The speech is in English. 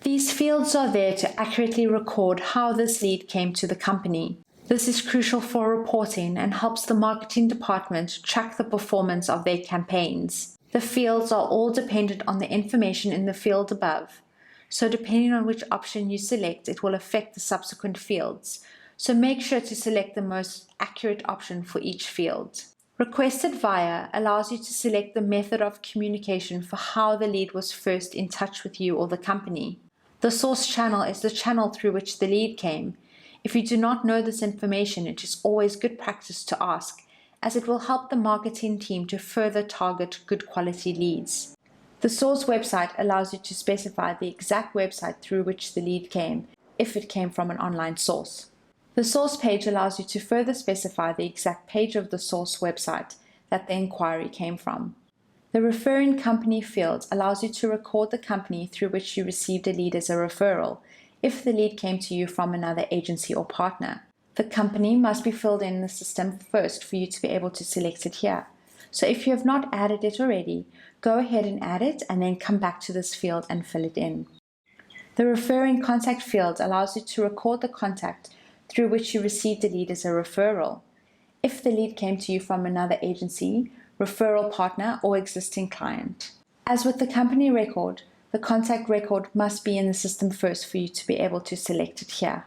These fields are there to accurately record how this lead came to the company. This is crucial for reporting and helps the marketing department track the performance of their campaigns. The fields are all dependent on the information in the field above, so depending on which option you select, it will affect the subsequent fields. So make sure to select the most accurate option for each field. Requested via allows you to select the method of communication for how the lead was first in touch with you or the company. The source channel is the channel through which the lead came. If you do not know this information, it is always good practice to ask, as it will help the marketing team to further target good quality leads. The source website allows you to specify the exact website through which the lead came, if it came from an online source. The source page allows you to further specify the exact page of the source website that the inquiry came from. The referring company field allows you to record the company through which you received a lead as a referral, if the lead came to you from another agency or partner. The company must be filled in the system first for you to be able to select it here. So if you have not added it already, go ahead and add it and then come back to this field and fill it in. The referring contact field allows you to record the contact through which you received the lead as a referral. If the lead came to you from another agency, referral partner, or existing client. As with the company record, the contact record must be in the system first for you to be able to select it here.